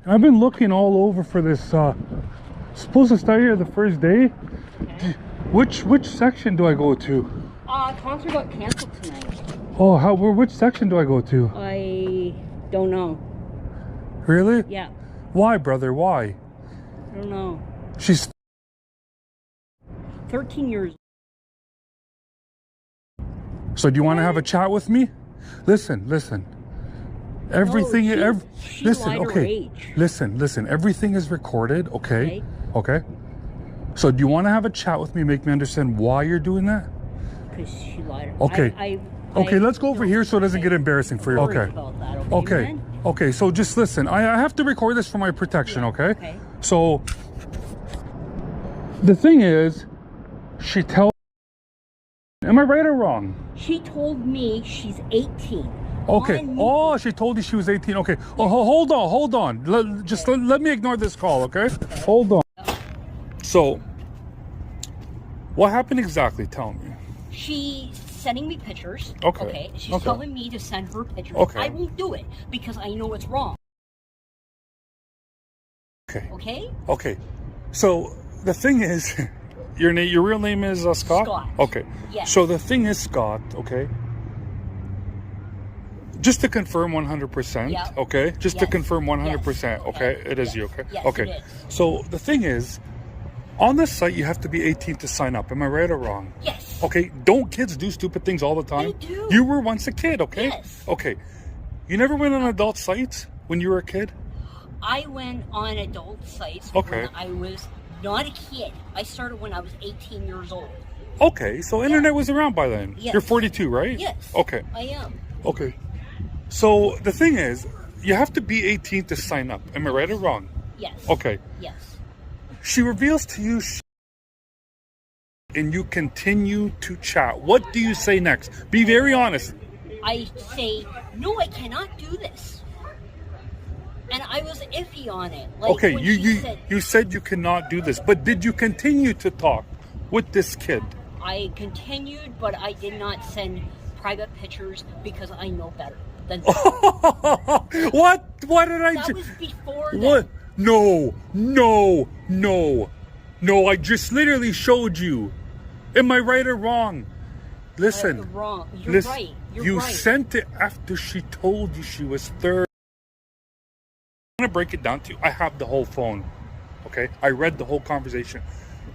And I've been looking all over for this. Supposed to start here the first day. Okay. Which section do I go to? Concert got canceled tonight. Oh, which section do I go to? I don't know. Really? Yeah. Why, brother? Why? I don't know. She's 13 years. So do you want to have a chat with me? Listen. Everything. She Listen. lied her Okay. age. Listen. Everything is recorded. Okay. So do you want to have a chat with me? Make me understand why you're doing that? Because she lied. Okay. Okay. Let's go over here so it doesn't get embarrassing for you. Okay. Okay. Okay. So just listen. I have to record this for my protection. Okay. Okay. So the thing is, she tells. Am I right or wrong? She told me she's 18. Okay. Oh, she told you she was 18. Okay. Oh, hold on. Let me ignore this call, okay? Hold on. So, what happened exactly? Tell me. She's sending me pictures. Okay. She's telling me to send her pictures. Okay. I won't do it because I know it's wrong. Okay. Okay? Okay. So, the thing is, your real name is Scott? Scott. Okay. Yes. So, the thing is, Scott, okay? Just to confirm 100%, Yep. okay? Just to Yes. confirm 100%, Yes. okay? It is Yes. you, okay? Yes, okay. it is. So, the thing is, on this site, you have to be 18 to sign up. Am I right or wrong? Yes. Okay, don't kids do stupid things all the time? They do. You were once a kid, okay? Yes. Okay. You never went on adult sites when you were a kid? I went on adult sites Okay. when I was not a kid. I started when I was 18 years old. Okay, so internet was around by then. Yes. You're 42, right? Yes. Okay. I am. Okay. So the thing is, you have to be 18 to sign up. Am I right or wrong? Yes. Okay. Yes. She reveals to you and you continue to chat. What do you say next? Be very honest. I say, no, I cannot do this. And I was iffy on it. Like Okay, when you said you cannot do this, but did you continue to talk with this kid? I continued, but I did not send private pictures because I know better than What did I that do? was before that. What? No, I just literally showed you. Am I right or wrong? Listen. You're wrong. You're listen, right. You right. sent it after she told you she was 30. I'm going to break it down to you. I have the whole phone. Okay? I read the whole conversation.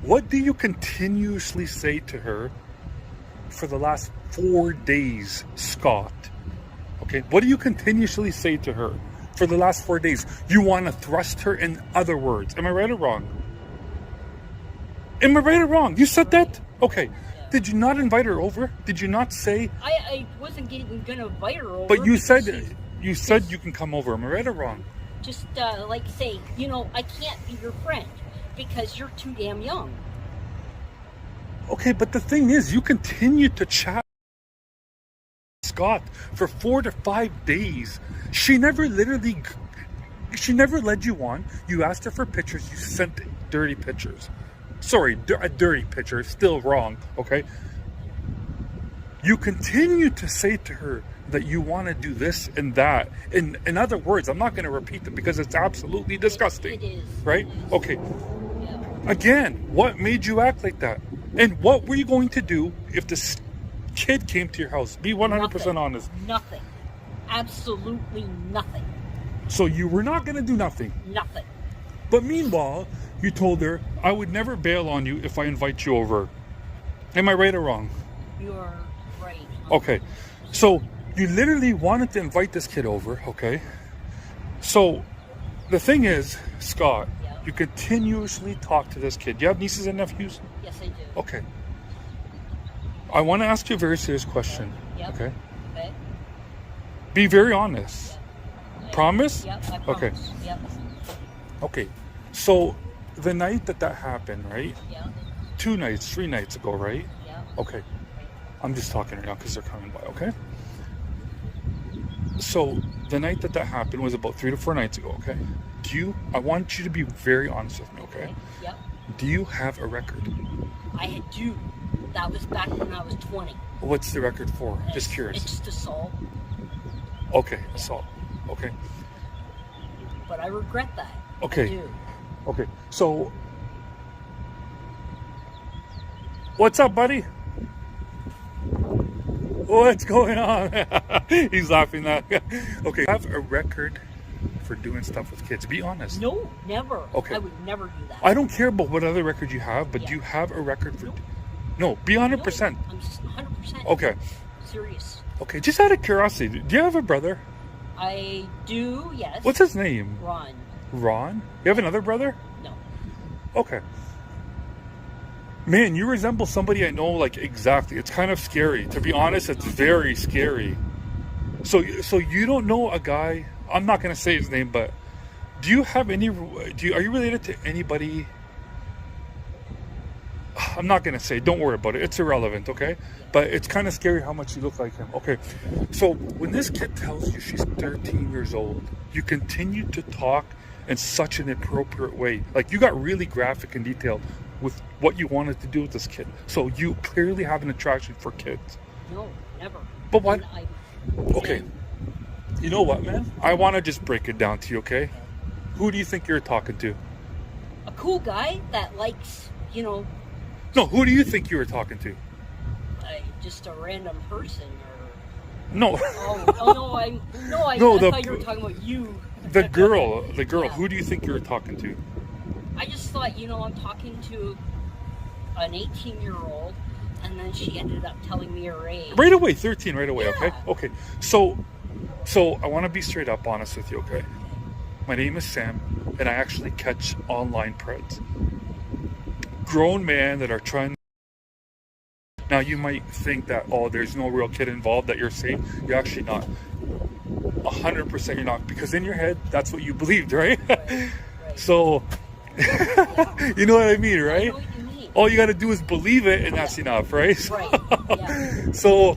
What do you continuously say to her for the last 4 days, Scott? Okay? What do you continuously say to her for the last 4 days? You want to thrust her in other words. Am I right or wrong? Am I right or wrong? You said that? Okay. Did you not invite her over? Did you not say? I wasn't going to invite her over. But you said you can come over. Am I right or wrong? Just like say, I can't be your friend because you're too damn young. Okay, but the thing is, you continue to chat with Scott for 4 to 5 days. She never led you on. You asked her for pictures. You sent dirty pictures. Sorry, a dirty picture. Still wrong, okay? You continue to say to her that you want to do this and that. In other words, I'm not going to repeat them because it's absolutely disgusting. It is. Right? Okay. Yeah. Again, what made you act like that? And what were you going to do if this kid came to your house? Be 100% honest. Nothing. Absolutely nothing. So you were not going to do nothing. Nothing. But meanwhile, you told her, I would never bail on you if I invite you over. Am I right or wrong? You're right. Okay. So you literally wanted to invite this kid over, okay? So the thing is, Scott, you continuously talk to this kid. Do you have nieces and nephews? Yes, I do. Okay. I want to ask you a very serious question. Yep. Okay? Okay. Be very honest. Yep. Promise? Yep, I Okay. promise. Yep. Okay. So the night that happened, right? Yeah. 2 nights, 3 nights ago, right? Yeah. Okay. I'm just talking right now because they're coming by, okay? So the night that happened was about 3 to 4 nights ago, okay? I want you to be very honest with me, okay? Yep. Do you have a record? I do. That was back when I was 20. What's the record for? Just curious. It's just assault. Okay, assault. Okay. but I regret that. Okay. I do. Okay. So, what's up, buddy? What's going on? He's laughing at. Okay. Have a record for doing stuff with kids. Be honest. No, never. Okay. I would never do that. I don't care about what other record you have, but Yeah. do you have a record for? Nope. No, be 100%. No, I'm just 100%. Okay. Serious. Okay. Just out of curiosity, do you have a brother? I do, yes. What's his name? Ron. Ron? You have another brother? No. Okay. Man, you resemble somebody I know, like, exactly. It's kind of scary. To be honest, it's very scary. So you don't know a guy, I'm not going to say his name, but do you have any, are you related to anybody? I'm not going to say, don't worry about it. It's irrelevant, okay? But it's kind of scary how much you look like him. Okay. So when this kid tells you she's 13 years old, you continue to talk in such an inappropriate way. Like, you got really graphic and detailed with what you wanted to do with this kid. So you clearly have an attraction for kids. No, never. But what? And Okay. You know what, man? I want to just break it down to you, okay? Who do you think you're talking to? a cool guy that likes, No, who do you think you were talking to? just a random person No. oh no, I No, thought you were talking about you. The girl. Yeah. Who do you think you were talking to? I just thought, I'm talking to an 18-year-old, and then she ended up telling me her age. Right away, 13, right away, okay? Yeah. Okay. So I want to be straight up honest with you, okay? My name is Sam, and I actually catch online preds. Grown men that are trying. Now, you might think that, there's no real kid involved, that you're safe. You're actually not. 100% you're not, because in your head, that's what you believed, right? Right. So, you know what I mean, I right? know what you mean. All you got to do is believe it, and that's enough, right? Right. Yeah. So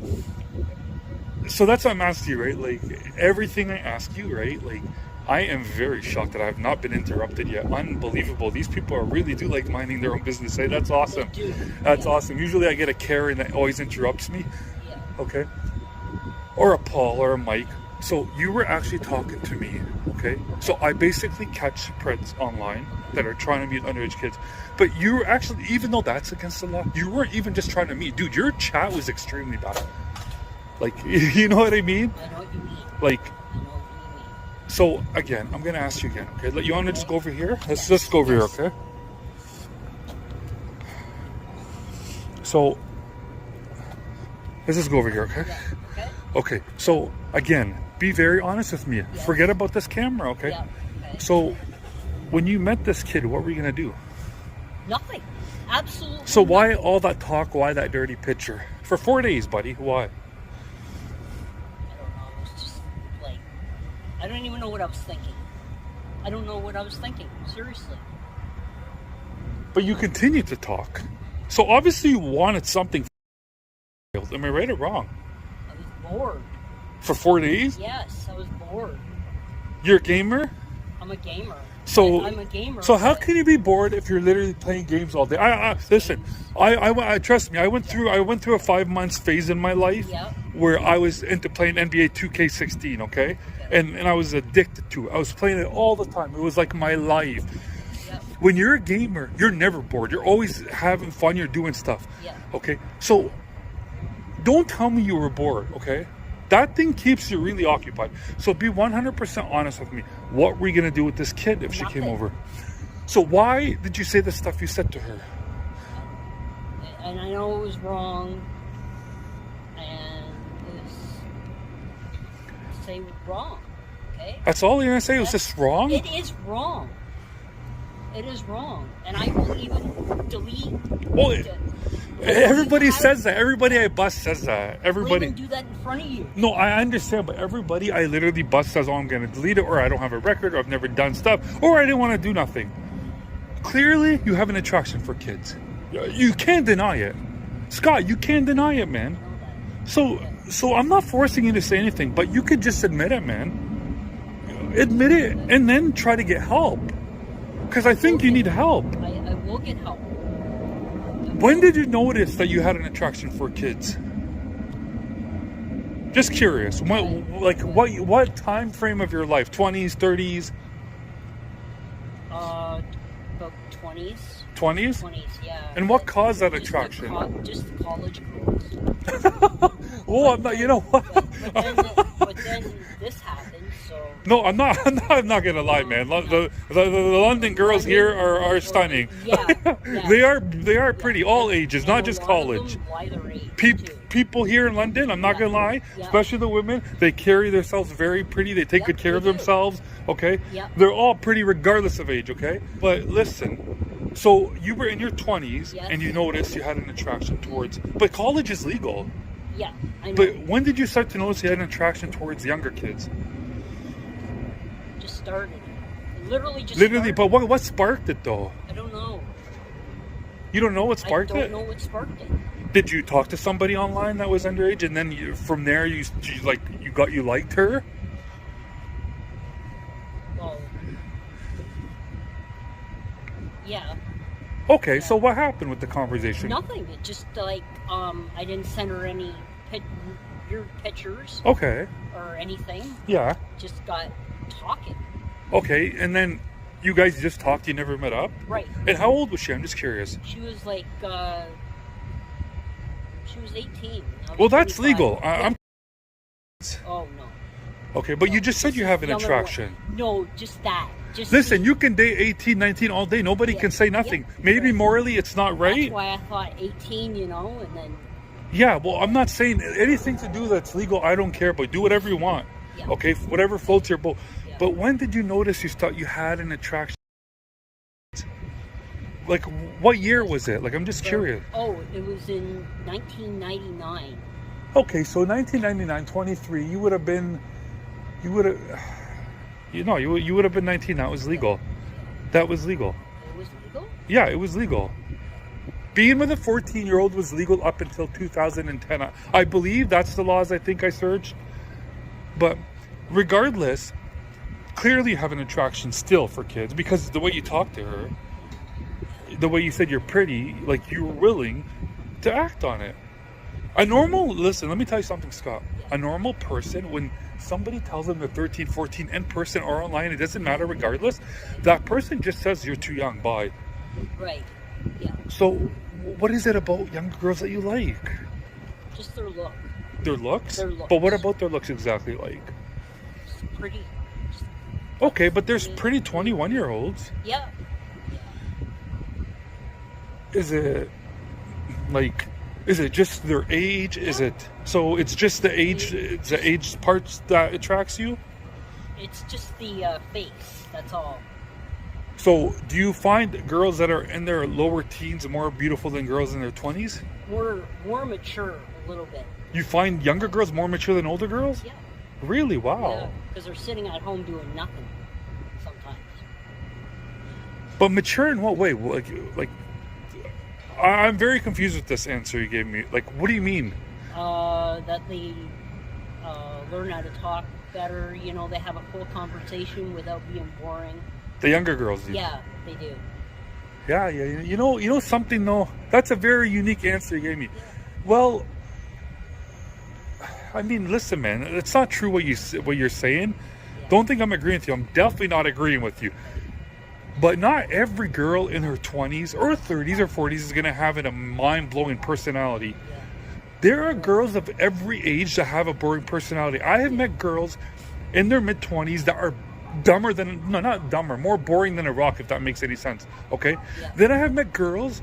that's what I'm asking you, right? Like, everything I ask you, right? Like, I am very shocked that I have not been interrupted yet. Unbelievable. These people really do like minding their own business. Hey, that's awesome. They do. That's Yeah. awesome. Usually I get a Karen that always interrupts me. Yeah. Okay. Or a Paul or a Mike. So you were actually talking to me, okay? So I basically catch preds online that are trying to meet underage kids. But you were actually, even though that's against the law, you weren't even just trying to meet. Dude, your chat was extremely bad. Like, you know what I mean? I know what you mean. Like, I know what you mean. so again, I'm gonna ask you again, okay? You wanna just go over here? Let's just go over here, okay? So, let's just go over here, okay? Yeah. Okay. Okay, so again, be very honest with me. Yes. Forget about this camera, okay? Yeah. Okay. So, when you met this kid, what were you gonna do? Nothing. Absolutely. So why all that talk? Why that dirty picture? For 4 days, buddy. Why? I don't know. It was just like, I don't even know what I was thinking. I don't know what I was thinking. Seriously. But you continued to talk. So obviously you wanted something. Am I right or wrong? I was bored. For 4 days? Yes, I was bored. You're a gamer? I'm a gamer. So I'm a gamer. So how but- can you be bored if you're literally playing games all day? Listen. I trust me. I went through a 5 months phase in my life Yeah. where I was into playing NBA 2K16. Okay, and I was addicted to it. I was playing it all the time. It was like my life. Yeah. When you're a gamer, you're never bored. You're always having fun. You're doing stuff. Yeah. Okay, so don't tell me you were bored. Okay. That thing keeps you really occupied. So be 100% honest with me. What were you going to do with this kid if she came Nothing. over? So why did you say the stuff you said to her? And I know it was wrong. And it was say it was wrong. Okay. That's all you're going to say? It was just wrong? It is wrong. It is wrong. And I will even delete. Well, everybody I- says that. Everybody I bust says that. I'll Everybody. even do that in front of you. No, I understand, but everybody I literally bust says, I'm going to delete it, or I don't have a record, or I've never done stuff, or I didn't want to do nothing. Clearly, you have an attraction for kids. You can't deny it. Scott, you can't deny it, man. So I'm not forcing you to say anything, but you could just admit it, man. Admit it, and then try to get help. Because I think you need help. I will get help. When did you notice that you had an attraction for kids? Just curious. What time frame of your life? 20s, 30s? 20s. 20s? 20s, yeah. And what caused that Just attraction? Just the college girls. Oh, I'm not. You know what? But then this happened, so. No, I'm not. I'm not gonna lie, man. The London girls here are stunning. Yeah. They are pretty, all ages, not just college. People here in London, I'm not gonna lie, especially the women, they carry themselves very pretty. They take good care of themselves. Okay, they're all pretty regardless of age. Okay, but listen, so you were in your 20s and you noticed you had an attraction towards, but college is legal. Yeah, I know. But when did you start to notice you had an attraction towards younger kids? Just started. Literally just Literally, started. but what sparked it though? I don't know. You don't know what sparked it? I don't know what sparked it. Did you talk to somebody online that was underage, and then from there you liked her? Well, yeah. Okay, so what happened with the conversation? Nothing. It just like I didn't send her any your pictures. Okay. Or anything. Yeah. Just got talking. Okay, and then you guys just talked. You never met up. Right. And how old was she? I'm just curious. She was like. She was 18. Well, that's 25. legal. I'm. Oh no. Okay, but you just said you have an attraction. No, just that. Just listen, you can date 18, 19 all day. Nobody can say nothing. Maybe morally it's not right. That's why I thought 18, and then. Yeah, well, I'm not saying anything to do that's legal. I don't care, but do whatever you want. Yeah. Okay, whatever floats your boat. Yeah. But when did you notice you had an attraction? Like, what year was it? Like, I'm just curious. Oh, it was in 1999. Okay, so 1999, 23, you would have been 19. That was legal. That was legal. It was legal? Yeah, it was legal. Being with a 14-year-old was legal up until 2010. I believe that's the laws I think I searched. But regardless, clearly you have an attraction still for kids because the way you talk to her, the way you said you're pretty, like you were willing to act on it. Listen, let me tell you something, Scott. A normal person, when somebody tells them they're 13, 14, in person or online, it doesn't matter regardless, that person just says you're too young, bye. Right, yeah. So, what is it about young girls that you like? Just their look. Their looks? Their looks. But what about their looks exactly like? Just pretty. Okay, but there's pretty 21-year-olds. Yeah. Is it just their age? Yeah. It's just the age parts that attracts you? It's just the face, that's all. So, do you find girls that are in their lower teens more beautiful than girls in their 20s? More mature, a little bit. You find younger girls more mature than older girls? Yeah. Really? Wow. Yeah, because they're sitting at home doing nothing sometimes. But mature in what way? Like, I'm very confused with this answer you gave me. Like, what do you mean? That they learn how to talk better. You know, they have a full conversation without being boring. The younger girls do. Yeah, they do. Yeah. You know something though. That's a very unique answer you gave me. Yeah. Well, I mean, listen, man. It's not true what you're saying. Yeah. Don't think I'm agreeing with you. I'm definitely not agreeing with you. But not every girl in her 20s or 30s or 40s is going to have a mind-blowing personality. Yeah. There are girls of every age that have a boring personality. I have met girls in their mid-20s that are more boring than a rock, if that makes any sense. Okay? Yeah. Then I have met girls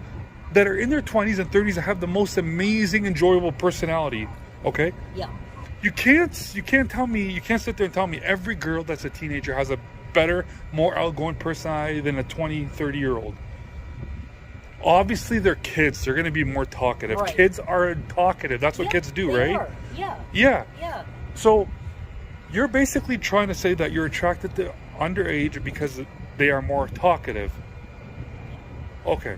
that are in their 20s and 30s that have the most amazing, enjoyable personality. Okay? Yeah. You can't sit there and tell me every girl that's a teenager has a better, more outgoing personality than a 20, 30-year-old. Obviously, they're kids. They're going to be more talkative. Right. Kids are talkative. That's what kids do, right? Are. Yeah. Yeah. So, you're basically trying to say that you're attracted to underage because they are more talkative. Okay.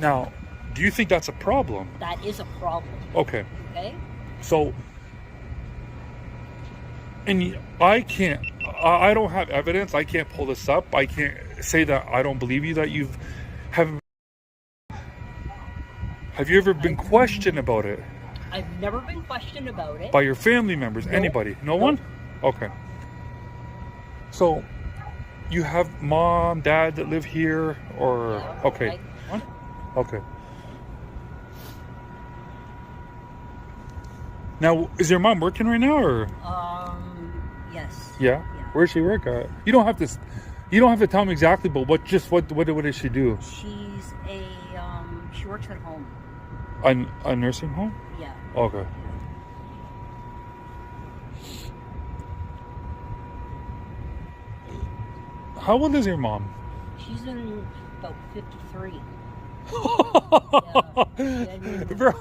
Now, do you think that's a problem? That is a problem. Okay. So, and I don't have evidence. I can't pull this up. I can't say that I don't believe you that have you ever been questioned about it? I've never been questioned about it. By your family members? Nope. Anybody? No one? Okay. So, you have mom, dad that live here, or Yeah, okay, I- okay. Now, is your mom working right now, or yes. yeah? Where's she work at? You don't have to. You don't have to tell me exactly, but what does she do? She's she works at home. A nursing home? Yeah. Okay. How old is your mom? She's in about 53. Bro,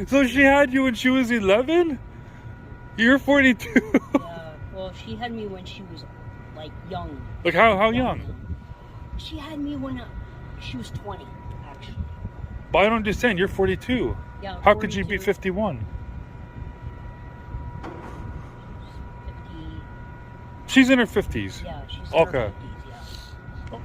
so she had you when she was 11? You're 42. Yeah. Well, she had me when she was like young. Like how young? She had me when she was 20, actually. But I don't understand. You're 42. Yeah. How could you be 42, 51? 50. She's in her 50s. Yeah, she's in Okay. her 50s, yeah.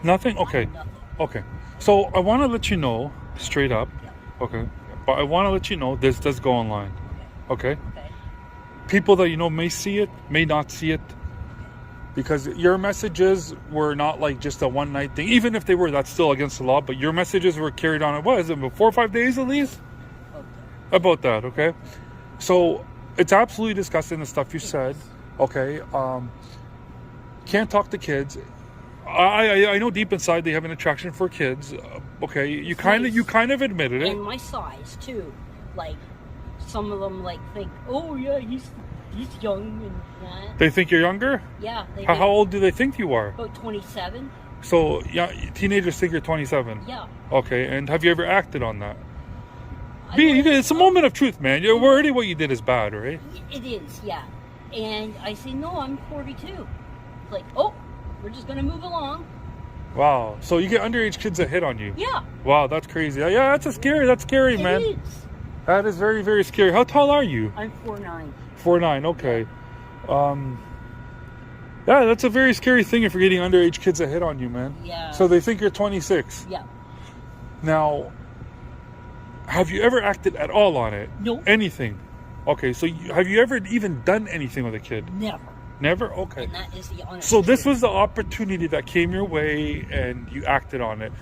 Nothing? Okay. Nothing. Okay. So I want to let you know straight up. Yeah. Okay. But I want to let you know this does go online. Okay. Okay. People that you know may see it, may not see it. Because your messages were not like just a one night thing. Even if they were, that's still against the law. But your messages were carried on. What is it? 4 or 5 days at least? Okay. About that, okay? So it's absolutely disgusting the stuff you said. Okay. Can't talk to kids. I know deep inside they have an attraction for kids. Okay, you kind of admitted it. And my size too. Like some of them like think, oh yeah, he's young and that. They think you're younger? Yeah. How old do they think you are? About 27. So yeah, teenagers think you're 27. Yeah. Okay, and have you ever acted on that? It's a moment of truth, man. Already what you did is bad, right? It is, yeah. And I say, no, I'm 42. Like, oh, we're just gonna move along. Wow. So you get underage kids that hit on you? Yeah. Wow, that's crazy. Yeah, that's scary, man. It is. That is very, very scary. How tall are you? I'm 4'9". 4'9", okay. Yeah, that's a very scary thing if you're getting underage kids that hit on you, man. Yeah. So they think you're 26. Yeah. Now, have you ever acted at all on it? No. Anything? Okay, so have you ever even done anything with a kid? Never. Never? Okay. And that is the honest So this truth. was the opportunity that came your way and you acted on it,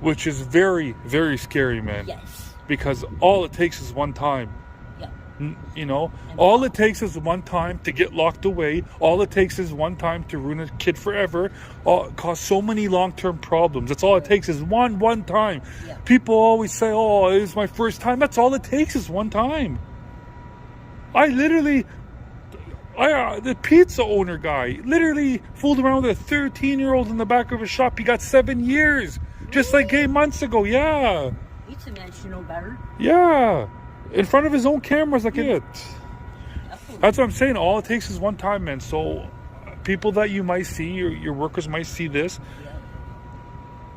which is very, very scary, man. Yes. Because all it takes is one time. Yeah. You know, all it takes is one time to get locked away. All it takes is one time to ruin a kid forever. Cause so many long-term problems. That's all it takes is one time. Yeah. People always say, "Oh, it was my first time." That's all it takes is one time. The pizza owner guy literally fooled around with a 13-year-old in the back of a shop. He got 7 years, just like 8 months ago. Yeah. Pizza man should know better. Yeah. In front of his own cameras, like it. Definitely. That's what I'm saying. All it takes is one time, man. So, people that you might see, your workers might see this. Yeah.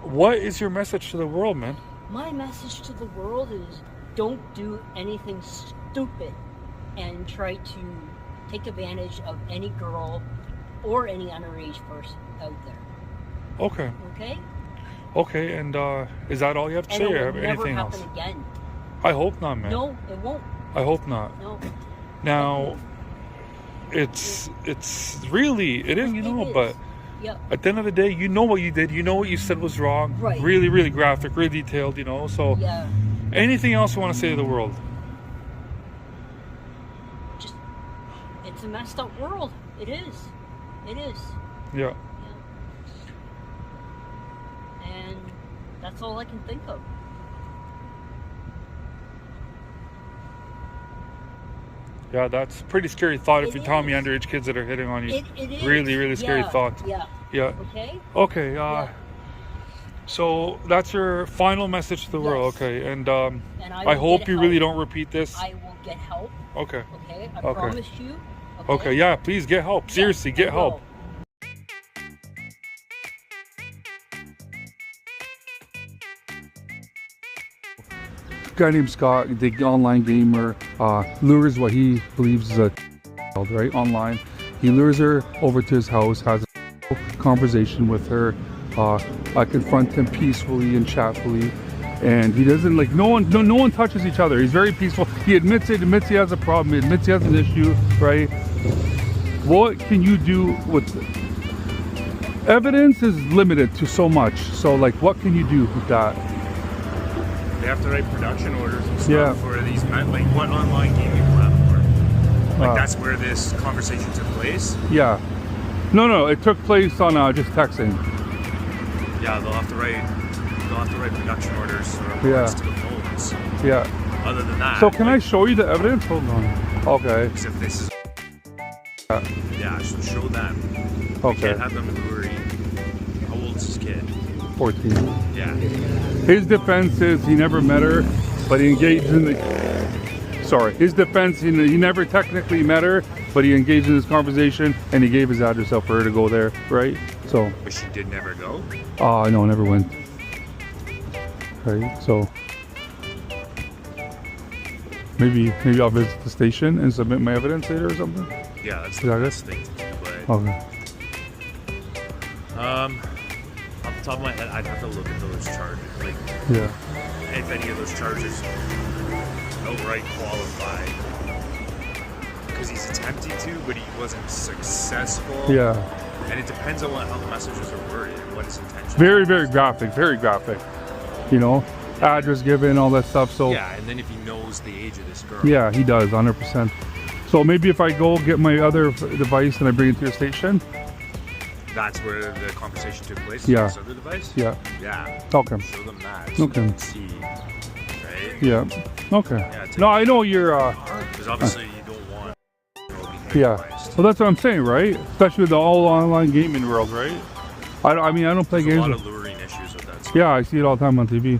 What is your message to the world, man? My message to the world is don't do anything stupid and try to take advantage of any girl or any underage person out there. Okay. Okay? Okay, and is that all you have to say, And it or will never anything happen else? again. I hope not, man. No, it won't. I hope not. No. Now, it's really, it is, It is. but Yep. at the end of the day, you know what you did. You know what you said was wrong. Right. Really, really graphic, really detailed, So, Yeah. anything else you want to say to the world? Just, it's a messed up world. It is. It is. Yeah. Yeah. And that's all I can think of. Yeah, that's a pretty scary thought if It you're telling me is. underage kids that are hitting on you. It is. Really, really scary Yeah, thought. Yeah. Yeah. Okay? Okay, Yeah. so that's your final message to the world, Yes. okay? And And I will hope get you help. really don't repeat this. I will get help. Okay. Okay? I Okay. promise you. Okay, yeah, please get help. Yes, Seriously, I get help. will. guy named Scott, the online gamer, lures what he believes is a child, right, online. He lures her over to his house, has a conversation with her. I confront him peacefully and chatfully, and he doesn't like no one touches each other. He's very peaceful. He admits he has a problem. He admits he has an issue, right? What can you do with evidence is limited to so much. So like, what can you do with that? They have to write production orders and stuff Yeah. for these men. Like, what online gaming platform? Like, that's where this conversation took place. Yeah. No, it took place on just texting. Yeah, they'll have to write production orders or Yeah. reports to the phones. Yeah. Other than that, So can I show you the evidence? Hold on. Okay. Because if this is, yeah, so show them. You Okay. can't have them luring. How old is this kid? 14. Yeah. His defense is he never met her, but he engaged in the. Sorry. His defense, he never technically met her, but he engaged in this conversation and he gave his address out for her to go there, right? So. But she did never go. No, never went. Right. So. Maybe I'll visit the station and submit my evidence later or something. Yeah, that's Is the that best thing to do. But Okay. off the top of my head, I'd have to look at those charges. Like, Yeah. if any of those charges outright qualify. Because he's attempting to, but he wasn't successful. Yeah. And it depends on how the messages are worded and what his intention Very, is. very graphic. Very graphic. You know, address given, all that stuff. So. Yeah, and then if he knows the age of this girl. Yeah, he does, 100%. So maybe if I go get my other device and I bring it to your station. That's where the conversation took place. Yeah. This other device. Yeah. Yeah. Okay. Show them that. So Okay. they can see. Right. Yeah. Okay. Yeah, No, I know you're. Because obviously you don't want. Yeah. Well, that's what I'm saying, right? Especially with the all online gaming world, right? I mean, I don't play There's games. a lot of luring issues with that stuff. Yeah, I see it all the time on TV.